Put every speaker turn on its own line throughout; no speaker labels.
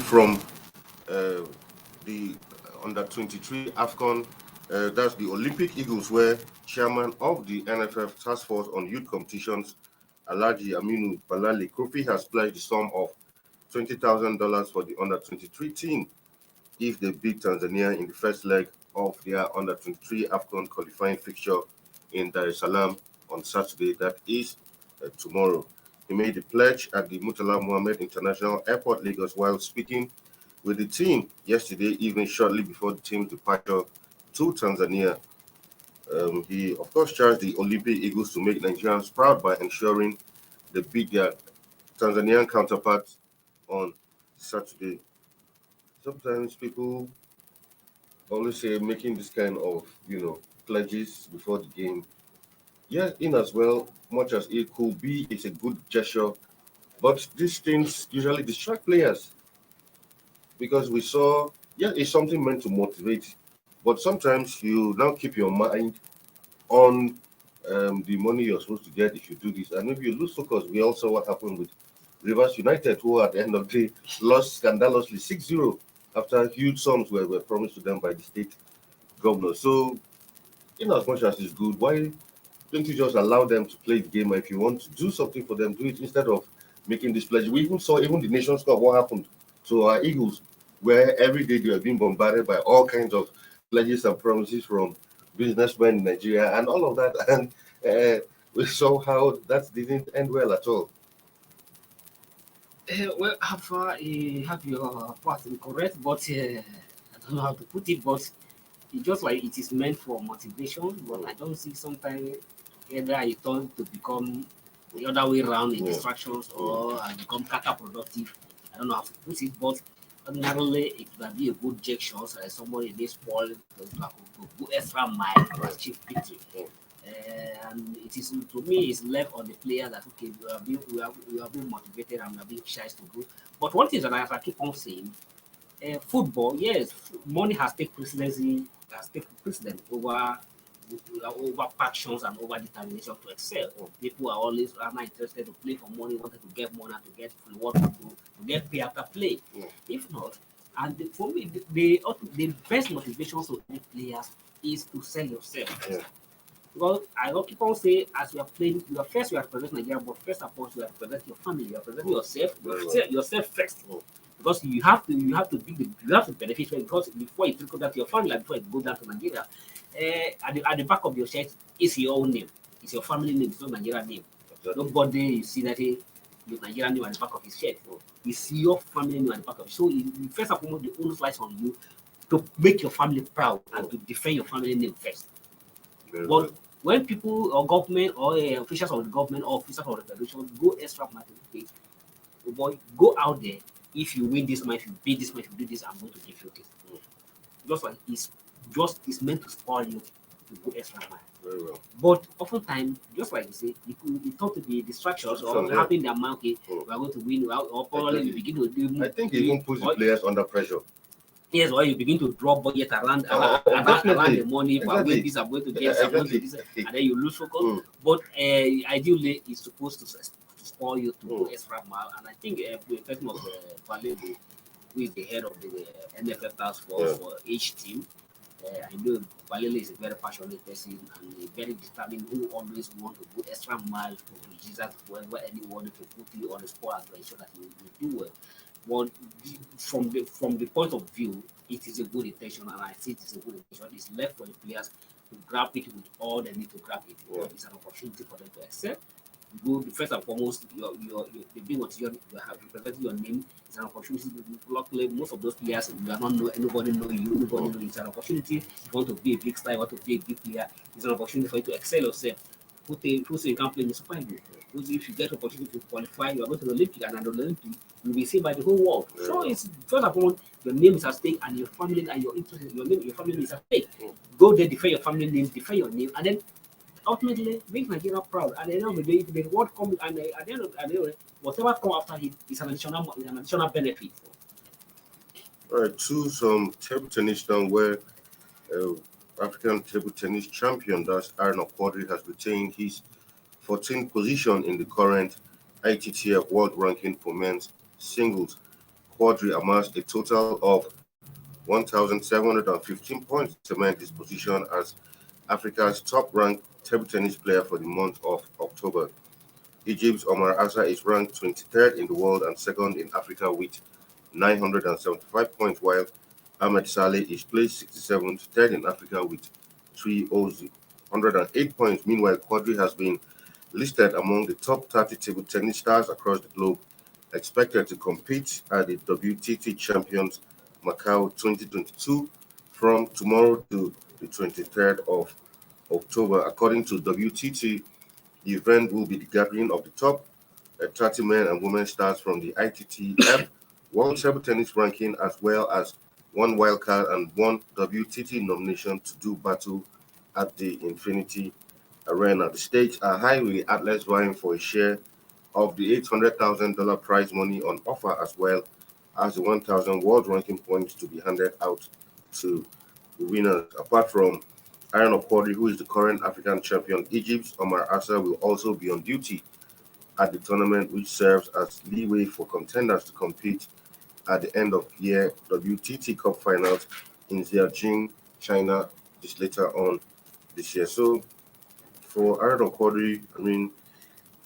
from uh, the under 23 AFCON. That's the Olympic Eagles, where chairman of the NFF Task Force on Youth Competitions, Alhaji Aminu Balele Kurfi, has pledged the sum of $20,000 for the under 23 team if they beat Tanzania in the first leg of their under 23 AFCON qualifying fixture in Dar es Salaam on Saturday, that is tomorrow. He made the pledge at the Murtala Mohammed International Airport, Lagos, while speaking with the team yesterday evening, shortly before the team's departure to Tanzania. He, of course, charged the Olympic Eagles to make Nigerians proud by ensuring they beat their Tanzanian counterparts on Saturday. Sometimes people always say making this kind of, pledges before the game. Yeah, in as well, much as it could be, it's a good gesture. But these things usually distract players because we saw, yeah, it's something meant to motivate. But sometimes you now keep your mind on the money you're supposed to get if you do this. And maybe you lose focus. We also what happened with Rivers United, who at the end of the day lost scandalously 6-0 after huge sums were promised to them by the state governor. So, in as much as it's good, why don't you just allow them to play the game? If you want to do something for them, do it instead of making this pledge. We even saw even the Nations Cup, what happened to our Eagles, where every day they were being bombarded by all kinds of pledges and promises from businessmen in Nigeria and all of that. And we saw how that didn't end well at all.
Well, how far you have your part correct, but I don't know how to put it, but it's just like it is meant for motivation, but I don't see sometimes either it turns to become the other way around in distractions or become counterproductive. I don't know how to put it, but ordinarily it would be a good gesture, so that somebody in this ball to go extra mile to achieve victory. And it is to me it's left on the player that okay we are being motivated and we are being chased to go. But one thing that I keep on saying, football, yes, money has taken presidency, has taken precedent over passions and over determination to excel. People are not interested to play for money, wanted to get money, to get reward, to get pay after play. If not, and for me, the best motivation to any players is to sell yourself. Because I will keep on saying, as you are playing, you are first you are representing Nigeria, but first of all, you are representing your family, you are representing yourself, yourself first. Because you have to benefit from it, because before you trickle down to your family, and before you go down to Nigeria, at the back of your shirt is your own name, it's your family name, it's not Nigeria name. Nobody you see that your Nigerian name at the back of his shirt. It's your family name at the back of it. So first of all, the onus lies on you to make your family proud and to defend your family name first. But when people or government or officials of the government or officers of the federation go extra mile to play, boy, go out there. If you win this match, if you beat this match, if you do this, I'm going to give you this. Just like it's meant to spoil you to go extra mile.
Very well.
But oftentimes, just like you say, it tend to be distractions or having their mind, okay, we are going to win, or probably we begin to do.
I think it even puts the players under pressure.
Yes, or you begin to draw budget around the money. If I win this, I'm going to get some money, and then you lose focus. But ideally, it's supposed to spoil you to go extra mile. And I think the person of Balele, who is the head of the NFF Task Force for each team, I know Balele is a very passionate person and a very determined who always want to go extra mile to register wherever anyone to put you on the spot and ensure that you do well. But from the point of view, it is a good intention, and I see it is a good intention. It's left for the players to grab it with all they need to grab it. It's an opportunity for them to accept. First and foremost, the big what you have represented your name is an opportunity. Luckily, most of those players you are not know anybody know you, nobody know. It's an opportunity. If you want to be a big star, you want to be a big player, it's an opportunity for you to excel yourself. Who say you can't play in the Super League? If you get opportunity to qualify, you are going to the Olympic, and at the Olympic, you will be seen by the whole world. So it's first of all, your name is at stake, and your family and your interest, your family is at stake. Go there, defend your family name, defend your name, and then ultimately make Nigeria proud. At the end of the day, the reward comes, and at the end of the day, whatever comes after it is an additional benefit.
All right, to some table tennis now, where African table tennis champion, that's Arnaud Quadri, has retained his 14th position in the current ITTF World Ranking for men's singles. Quadri amassed a total of 1,715 points to cement his position as Africa's top-ranked table tennis player for the month of October. Egypt's Omar Assa is ranked 23rd in the world and second in Africa with 975 points, while Ahmed Saleh is placed 67th, third in Africa with 308 points. Meanwhile, Quadri has been listed among the top 30 table tennis stars across the globe, expected to compete at the WTT Champions Macau 2022 from tomorrow to the 23rd of October. According to WTT, the event will be the gathering of the top 30 men and women stars from the ITTF World Table Tennis Ranking, as well as one wildcard and one WTT nomination to do battle at the Infinity Arena. The stakes are high, with the athletes vying for a share of the $800,000 prize money on offer, as well as the 1,000 world ranking points to be handed out to the winners. Apart from Aaron Okori, who is the current African champion, Egypt's Omar Assa will also be on duty at the tournament, which serves as leeway for contenders to compete at the end of year WTT Cup finals in Jiaxing, China, just later on this year. So for Aaron Okori, I mean,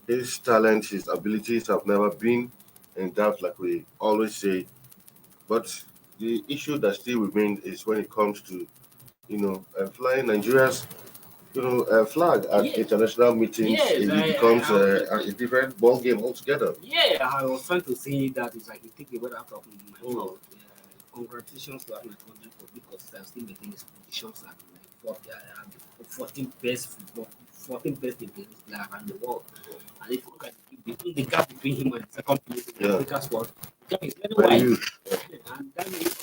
his talent, his abilities have never been in doubt, like we always say. But the issue that still remains is when it comes to, flying Nigeria's, flag at
Yeah.
international meetings.
Yes,
It becomes a different ball game altogether.
Yeah, I was trying to say that it's like you take the word out of my mouth. Congratulations to Ahmed Country for big consistency, maintaining his positions at like 14th best football, 14th best defensive player around the world. And if you look at the gap between him and the second place in Africa squad, the gap is very wide. And that means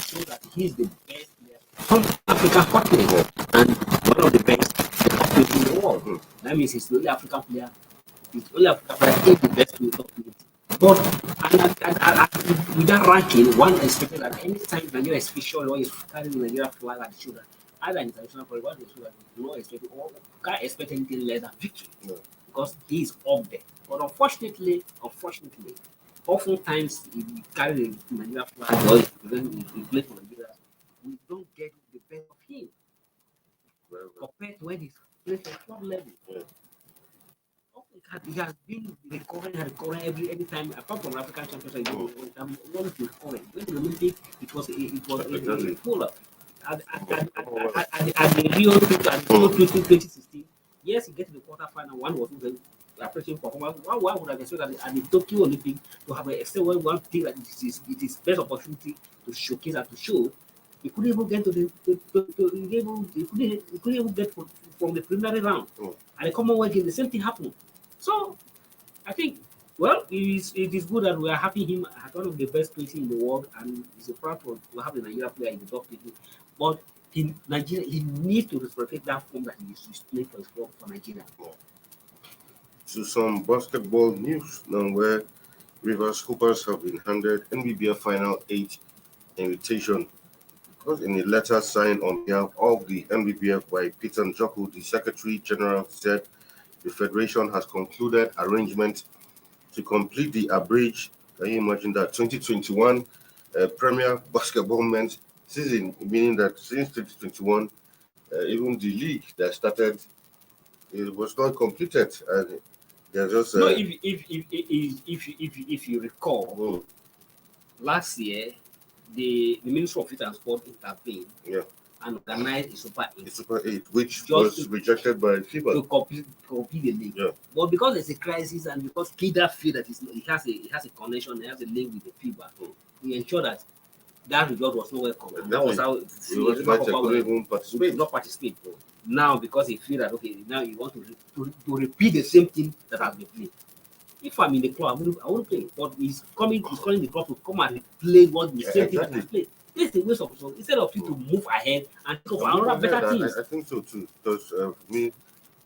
show that he's the best player from African continent and one of the best in the world. That means he's the only African player. He's the only African player in the best in the top 20. But with that ranking, one expected that any time Nigeria is featured or is carrying the Nigeria flag at the shoulder, either international flag or the shoulder, you not expect or can't expect anything less than victory because he is up there. But unfortunately, oftentimes if you carry the Nigeria flag or if you play for Nigeria, we don't get the best of him compared to when he's playing at club level. He has been recovering every time apart from African Championship. Always recovering. When the Olympic, it was a pull up. At the Rio 2016, yes, he get to the quarterfinal. One was the appreciation performance. One would have expected at the Tokyo Olympic to have a extent one thing that it is best opportunity to showcase and to show. He couldn't even get to he couldn't even get from the preliminary round. And the Commonwealth Games, the same thing happened. So I think, well, it is good that we are having him at one of the best places in the world, and it's a proud to have the Nigeria player in the top 50. But in Nigeria, he needs to reciprocate that form that he used to play for his club for Nigeria.
To some basketball news now, where Rivers Hoopers have been handed NBBF Final 8 invitation. Because in a letter signed on behalf of the NBBF by Peter Njoku, the Secretary General, said the Federation has concluded arrangements to complete the abridged, can you imagine that, 2021 Premier Basketball Men's season, meaning that since 2021, even the league that started, it was not completed. And they're just...
no, if you recall, last year, the Ministry of Youth and Sport intervened and organized a Super 8.
Which was rejected by FIBA.
To complete the league. But because there's a crisis and because FIBA feel that it has a connection, it has a link with the FIBA, we ensure that result was not welcome. And that was how not participate. Now, because he feel that now you want to repeat the same thing that has been played. If I'm in the club, I won't play. But he's calling the club to come and play what the same thing that has played. This is a waste of resources. Instead of you to move ahead and think of another better things.
I think so too. Because for me,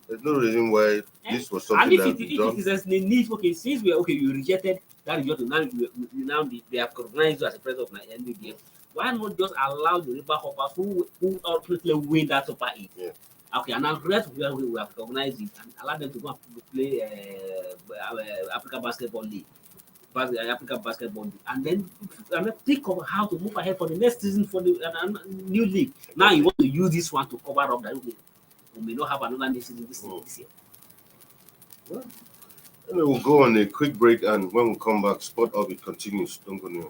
there's no reason why this was something that
if it is a need, since you rejected that result, now they have recognized you as a president of my NBBF. Why not just allow the river hoppers who ultimately win that Super 8? Okay, and now the rest of we have recognized it and allow them to go and play African Basketball League. African basketball, and then think of how to move ahead for the next season for the new league. Now you want to use this one to cover up that we may not have another new season this year.
Well, and we'll go on a quick break, and when we come back, Sport Orbit continues. Don't go near.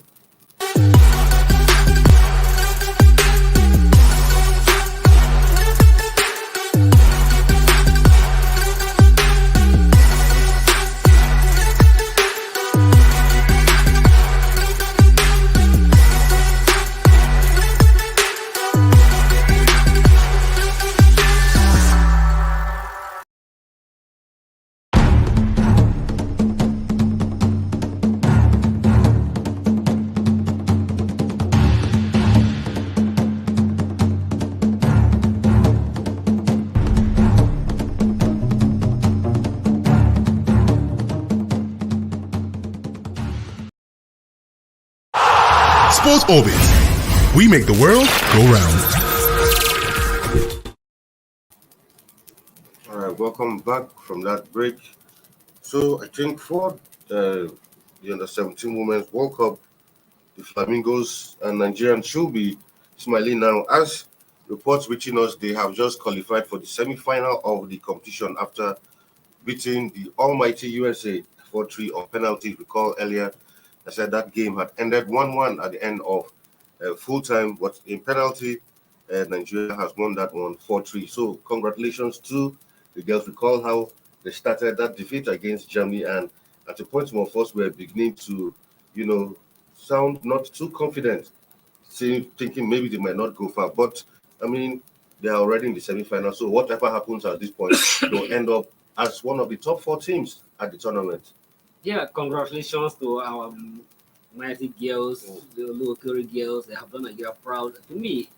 Sports Orbit. We make the world go round.
All right, welcome back from that break. So I think for the Under-17 Women's World Cup, the Flamingos and Nigerians should be smiling now. As reports reaching us, they have just qualified for the semi-final of the competition after beating the almighty USA 4-3 on penalties. Recall earlier, I said that game had ended 1-1 at the end of full time, but in penalty, Nigeria has won that one 4-3. So congratulations to the girls. Recall how they started that defeat against Germany, and at a point some of us were beginning to, sound not too confident, thinking maybe they might not go far. But I mean, they are already in the semi-final. So whatever happens at this point, they'll end up as one of the top 4 teams at the tournament.
Yeah, congratulations to our mighty girls, the local girls. They have done Nigeria proud. To me,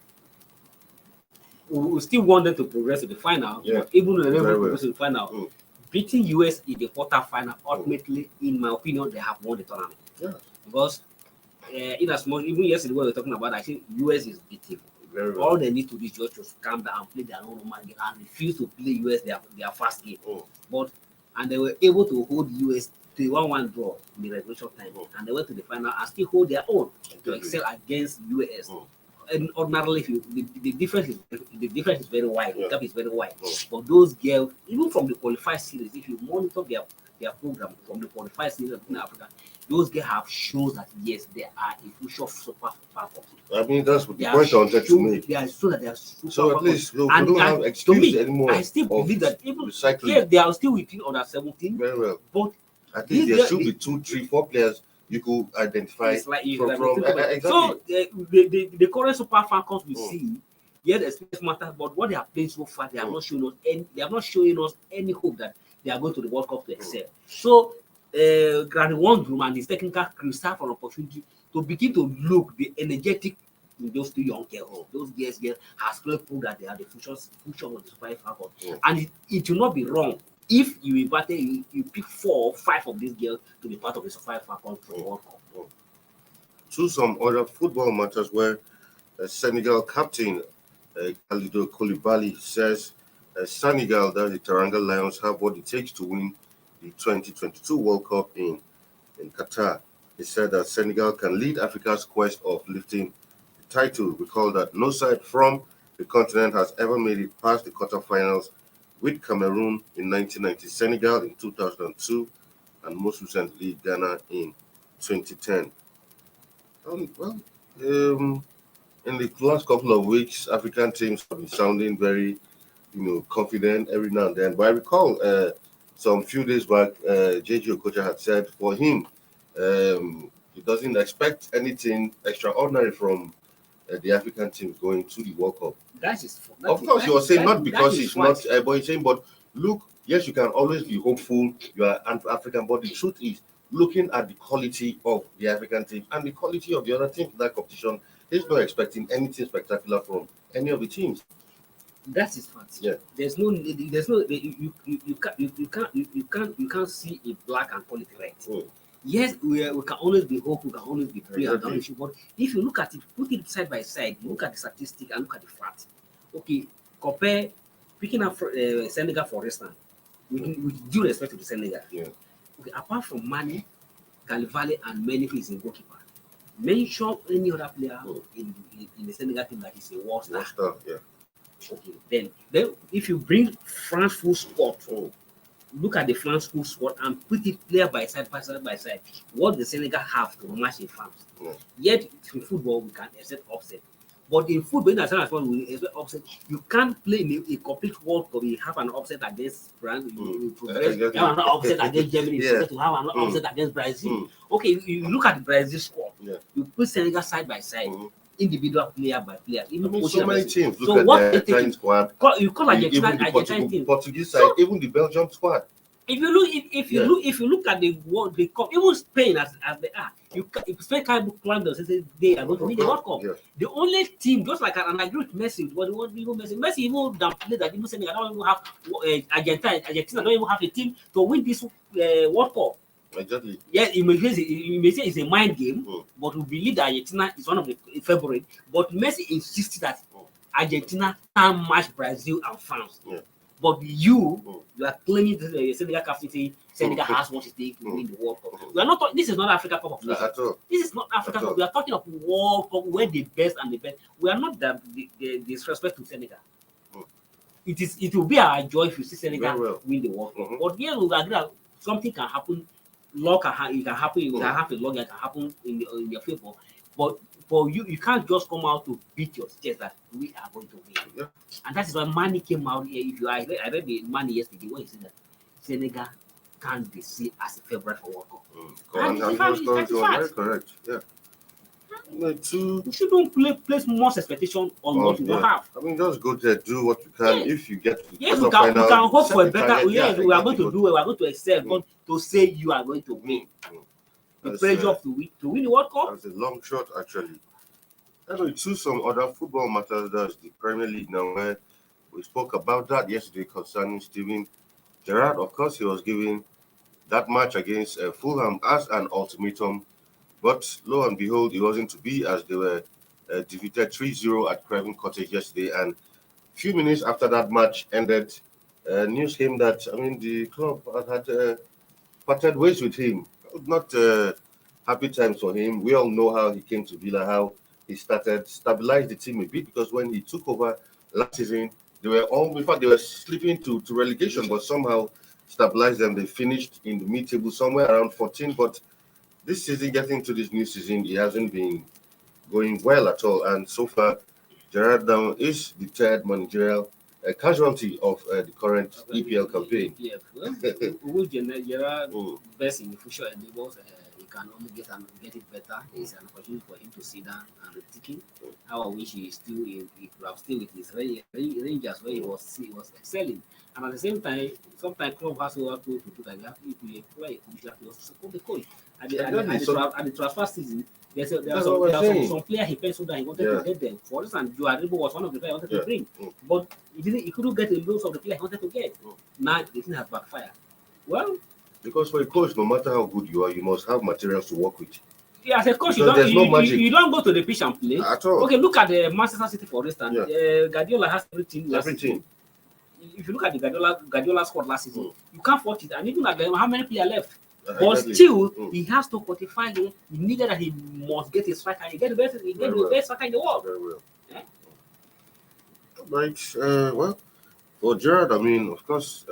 we still want them to progress to the final.
Yeah,
but even when they progress to the final, beating US in the quarter-final, ultimately, in my opinion, they have won the tournament.
Yeah.
Because in as much, even yesterday when we were talking about, I think US is beating.
Very well.
All they need to do is just to calm down and play their own normal game and refuse to play US their fast game. And they were able to hold US to a 1-1 draw in the regulation time, and they went to the final and still hold their own to excel against US. And ordinarily, the difference is very wide. The gap is very wide. But those girls, even from the qualified series, if you monitor their program from the qualified series in Africa, those girls have shown that yes, they are a future super Falcons.
I mean, that's what the point I wanted to make.
They are shown that they are super
So at least we don't have excuse anymore.
I still believe that even
recycling.
They are still within under 17.
Very well.
But
at least there should be 2, 3, 4 players you could identify
exactly.
So
the current Super Falcons we see, yes, experience matters, but what they are playing so far, they are not showing us any hope that they are going to the World Cup to excel. So Granny Wondrum and his technical crew start an opportunity to begin to look the energetic in those 2 young girls. Those girls has clearly proved that they are the future of the Super Falcons. And it will not be wrong if you pick 4 or 5 of these girls to be part of the Super Falcons for the World Cup.
To some other football matters where Senegal captain Kalidou Koulibaly says Senegal, that the Teranga Lions, have what it takes to win the 2022 World Cup in Qatar. He said that Senegal can lead Africa's quest of lifting the title. Recall that no side from the continent has ever made it past the quarterfinals, with Cameroon in 1990, Senegal in 2002, and most recently Ghana in 2010. In the last couple of weeks, African teams have been sounding very, confident every now and then. But I recall some few days back, JJ Okocha had said for him, he doesn't expect anything extraordinary from the African teams going to the World Cup. Of course, you are saying not because it's not, but you're saying, but look, yes, you can always be hopeful. You are African, but the truth is, looking at the quality of the African team and the quality of the other teams in that competition, he's not expecting anything spectacular from any of the teams.
That is fact.
Yeah.
You can't see a black and call it red. Yes, we can always be hopeful, we can always be prayer, but if you look at it, put it side by side, you look at the statistic and look at the facts. Okay, compare picking up Senegal for instance, with due respect to the Senegal.
Yeah.
Okay, apart from money, Calivale and Menifee is a goalkeeper. Mention any other player in the Senegal team that is a world star.
Yeah.
Okay, then if you bring France full squad, look at the France full squad and put it player by side, what the Senegal have to match in France. Yet in football we can accept upset. But in football, international we expect upset. You can't play in a complete World Cup. You have an upset against France. You have an upset against Germany. You forget to have an upset against Brazil. Okay, you look at the Brazil squad. You put Senegal side by side. Individual player by player. Even
so many teams.
So
look
what
at the Argentine squad.
You call Argentina team.
Portuguese side, even the Belgium squad.
If you look at the World Cup, even Spain as they are, if Spain can't climb the they are going to win the World Cup. The only team, just like and I agree with Messi, but even Messi even downplay that even saying I don't even have Argentina don't even have a team to win this World Cup.
Exactly.
Yeah, you may say it's a mind game, but we believe that Argentina is one of the favorite. But Messi insisted that Argentina can match Brazil and France. But you are claiming that Senegal capacity, Senegal has what it takes to win the World Cup. We are not. This is not Africa Cup of Nations. This is not Africa Cup. We are talking of World Cup where the best and the best. We are not the disrespect to Senegal. It will be our joy if you see Senegal win the World Cup. But here we agree that something can happen. Luck can happen. It can happen. You can have a luck that can happen in your favor. But for you can't just come out to beat your chest that we are going to win. And that is why Mani came out here. If you I read the Mani yesterday when he said that Senegal can't be seen as a favorite for World Cup.
And very correct. Yeah.
You shouldn't place most expectation on what you don't have.
I mean, just go there, do what you can. If you get to
we can hope for a better. We are going to do well. We are going to excel. But to say you are going to win, the pressure to win the World Cup.
That's a long shot, actually. Anyway, to some other football matters, there's the Premier League now, where we spoke about that yesterday concerning Steven Gerrard. Of course, he was giving that match against Fulham as an ultimatum. But lo and behold, it wasn't to be, as they were defeated 3-0 at Craven Cottage yesterday. And a few minutes after that match ended, news came that, the club had parted ways with him. Not happy times for him. We all know how he came to Villa, how he stabilized the team a bit, because when he took over last season, they were slipping to relegation, but somehow stabilized them. They finished in the mid-table somewhere around 14, but this season, getting to this new season, he hasn't been going well at all. And so far, Gerrard now is the third managerial casualty of the current EPL campaign.
Gerrard best in the future endeavors, he can only get it better. It's an opportunity for him to sit down and rethinking. How I wish he could have stayed with his Rangers where he was excelling. And at the same time, sometimes club has to do that. If you play a coach, you have to also support the coach. At the transfer season, there are some players he penciled that he wanted to get them. For instance, Joaribo was one of the players he wanted to bring, but he couldn't get the loads of the players he wanted to get. Now the thing has backfired. Well,
because for a coach, no matter how good you are, you must have materials to work with.
Yeah, as a coach, you don't go to the pitch and play.
At all.
Okay, look at the Manchester City, for instance. Guardiola has everything.
Everything.
If you look at the Guardiola squad last season, you can't fault it. And even at how many players left? But still, he has to quantify it. He needed that he must get a striker. He get the best striker in the world.
Very well. Yeah? Right. Well, for Gerrard, of course,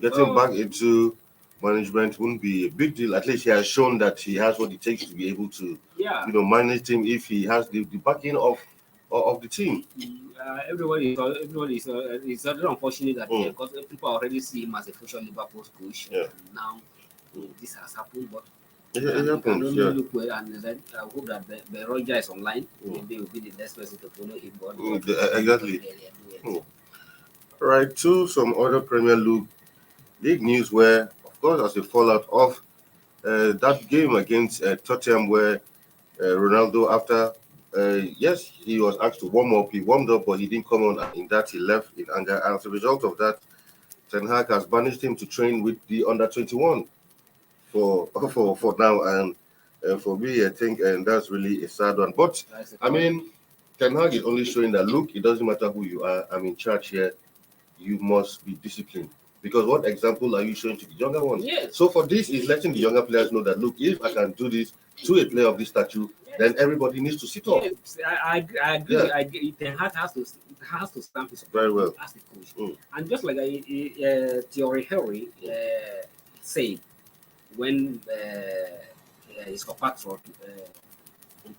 getting back into management wouldn't be a big deal. At least he has shown that he has what it takes to be able to, manage him if he has the backing of the team.
Everybody is very unfortunate that because people already see him as a future Liverpool coach. And now this has happened, but
it happens.
Look well, and then I hope that the Roger is online. They will be the next person to follow him.
Exactly. Right, to some other Premier League news where, of course, as a fallout of that game against Tottenham, where Ronaldo, after he was asked to warm up. He warmed up, but he didn't come on. And in that, he left in anger. And as a result of that, Ten Hag has banished him to train with the under-21 for now. And for me, I think that's really a sad one. But Ten Hag is only showing that, look, it doesn't matter who you are. I'm in charge here. You must be disciplined. Because what example are you showing to the younger ones?
Yes.
So for this is letting the younger players know that, look, if I can do this to a player of this stature, then everybody needs to sit up.
Yes, I agree. I agree.
Yeah.
I agree. Ten Hag has to stamp his
Very well.
as the coach. And just like Thierry Henry said when his compatriot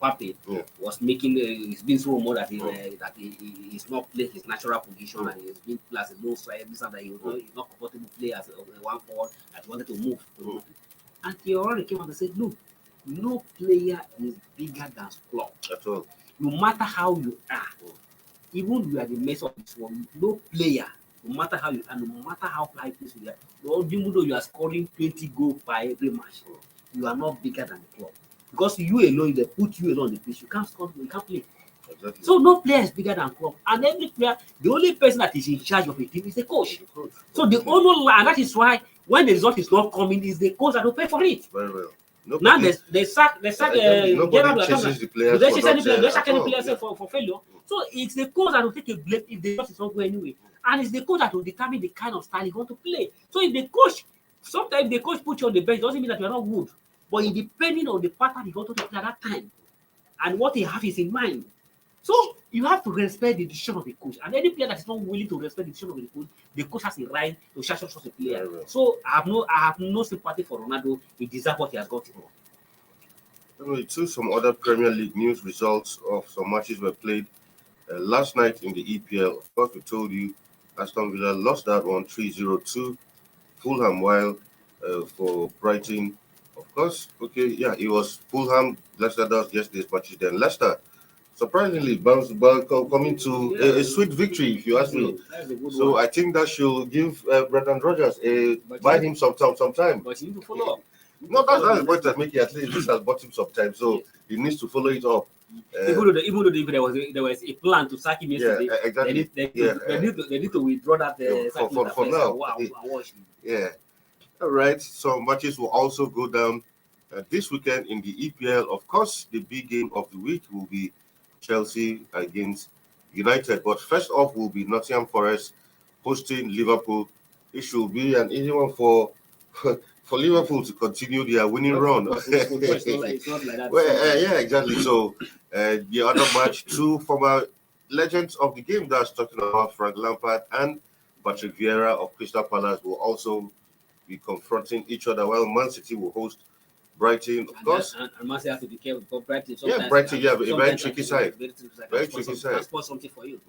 Mbappe was making, he's been so rumored that he's not playing his natural position and he's been played as a low side. This and that he's not comfortable to play as a one forward that he wanted to move. And Thierry came out and said, look, no player is bigger than club.
At all.
No matter how you are, even you are the mess of this one, no player, no matter how you are, no matter how high place you are, even though you are scoring 20 goals by every match, you are not bigger than the club. Because you alone, they put you alone on the pitch, you can't score, you can't play.
Exactly.
So no player is bigger than club. And every player, the only person that is in charge of a team is the coach. So the only, and that is why when the result is not coming, is the coach that will pay for it.
Very well.
Now they sack
nobody chases the players.
They chase any players for failure. So it's the coach that will take a blame if the result is not going anyway. And it's the coach that will determine the kind of style you want to play. So if the coach, sometimes the coach puts you on the bench, doesn't mean that you are not good. But it depending on the pattern you want to play at that time and what he has in mind. So you have to respect the decision of the coach. And any player that is not willing to respect the decision of the coach has a right to sanction such a player.
Right.
So I have no sympathy for Ronaldo. He deserves what he has got.
To some other Premier League news, results of some matches were played last night in the EPL. Of course, we told you Aston Villa lost that one 3-0 to Fulham, while for Brighton, of course, it was Fulham, Leicester does yesterday's matches. Then Leicester surprisingly bounced back, coming to a sweet victory, if you ask me. So I think that should give Brendan Rodgers buy him some time.
But you need to follow up.
No, that's the point I make. At least this has bought him some time, so he needs to follow it up.
Even though there was a plan to sack him yesterday,
exactly.
They need to withdraw that
for now. Yeah. All right. So matches will also go down this weekend in the EPL. Of course, the big game of the week will be Chelsea against United. But first off will be Nottingham Forest hosting Liverpool. It should be an easy one for Liverpool to continue their winning run.
It's not like that.
Well, yeah, exactly. So the other match, two former legends of the game that's talking about Frank Lampard and Patrick Vieira of Crystal Palace will also be confronting each other, while Man City will host Brighton, of course.
And Man City has to be careful because Brighton.
Brighton, a very tricky side.
Very tricky side. Can score something for you.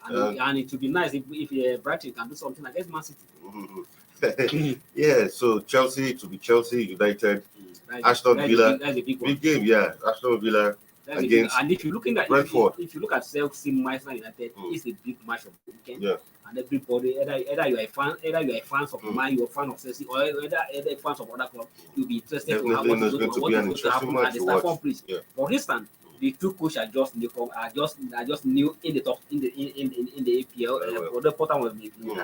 And it would be nice if Brighton can do something against Man City.
Yeah, so Chelsea to be Chelsea, United, Aston Villa. That's a big game, yeah. Aston Villa against
and if you look at
Brentford.
If you look at Chelsea, Manchester United, it's a big match of the weekend.
Yeah.
And everybody, either you are a fan of Man, you are a fan of Chelsea, or either fans of other clubs, you'll be interested to have what's going to happen at the Stamford Bridge. For instance, the two coaches are just new in the top in the APL. The Potter was an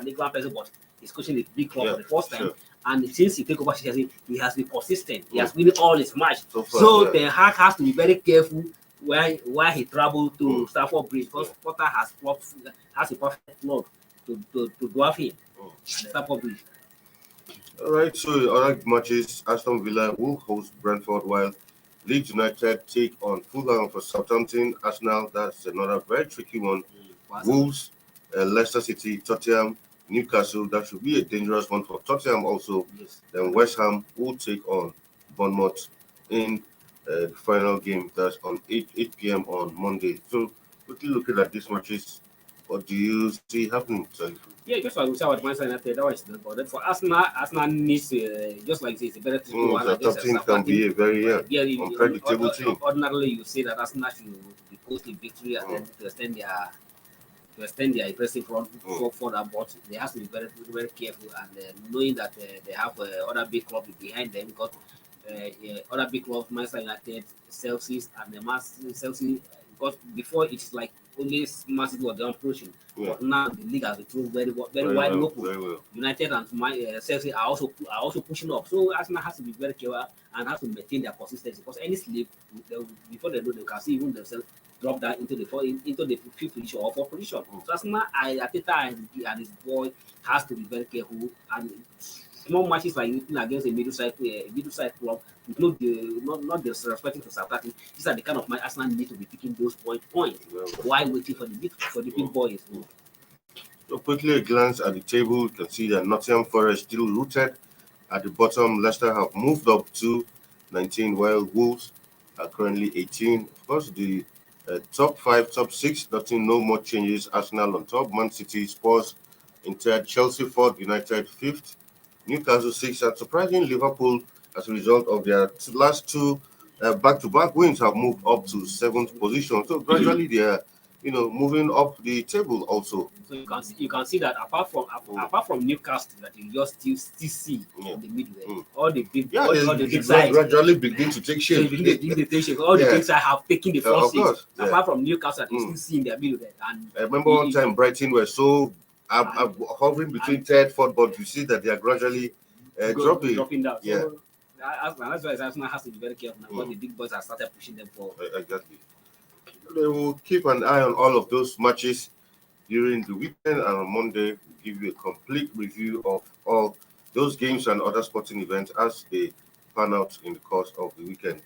England person, but he's coaching the big club for the first time. And since he took over Chelsea, he has been consistent. He has won all his matches. So Ten Hag has to be very careful why he traveled to Stamford Bridge, because Potter has a perfect club to dwarf him at Stamford Bridge.
All right, so other matches, Aston Villa will host Brentford, while Leeds United take on Fulham. For Southampton. Arsenal, that's another very tricky one. Wolves, Leicester City, Tottenham, Newcastle, that should be a dangerous one for Tottenham also.
Yes.
Then West Ham will take on Bournemouth in the final game. That's on 8 p.m. on Monday. So quickly looking at these matches, what do you see happening?
Yeah, just like we said about Manchester United, that was important. For Arsenal needs just like it's a better team.
The top team can be a very unpredictable team.
Ordinarily, you say that Arsenal should be posting victory and then to extend their impressive run further, but they have to be very, very careful and knowing that they have other big clubs behind them, because other big clubs, Manchester United, Chelsea, and the Chelsea, because before it's like only Man City was approaching, but now the league has become very wide open. United and Chelsea are also pushing up, so Arsenal has to be very careful and has to maintain their consistency, because any slip before they do, they can see even themselves drop that into the fifth position or fourth position. So Arsenal, Arteta and his boy has to be very careful. And small matches like against a middle-sized club, not the respecting to South Africa. These are the kind of match Arsenal need to be picking those points. While waiting for the big boys.
So quickly a glance at the table, you can see that Nottingham Forest still rooted at the bottom. Leicester have moved up to 19, while Wolves are currently 18. Of course, the top 5, top 6, no more changes. Arsenal on top, Man City, Spurs in third, Chelsea fourth, United fifth, Newcastle sixth, and surprisingly, Liverpool, as a result of their last two back-to-back wins, have moved up to 7th position. So gradually they are, moving up the table also.
So you can see that apart from Newcastle, that you just still see in the middle, all the big sides
gradually begin to take shape.
All the big sides have taken the first six. Apart from Newcastle, you still see in the middle there. And
I remember one time Brighton were so hovering between third, fourth, but you see that they are gradually
dropping down.
Yeah.
So that's why Arsenal has to be very careful now, because the big boys have started pushing them forward.
Exactly. They will keep an eye on all of those matches during the weekend, and on Monday give you a complete review of all those games and other sporting events as they pan out in the course of the weekend.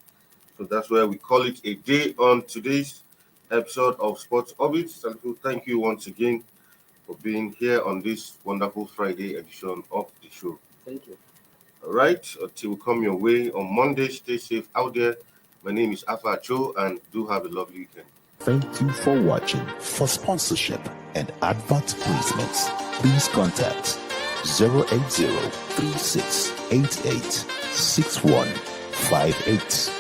So that's where we call it a day on today's episode of Sports Orbit. Salifu, thank you once again for being here on this wonderful Friday edition of the show.
Thank you.
All right, until we come your way on Monday, stay safe out there. My name is Afa Cho, and do have a lovely weekend.
Thank you for watching. For sponsorship and advert placements, please contact 080-3688-6158.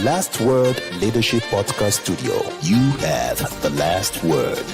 Last Word Leadership Podcast Studio. You have the last word.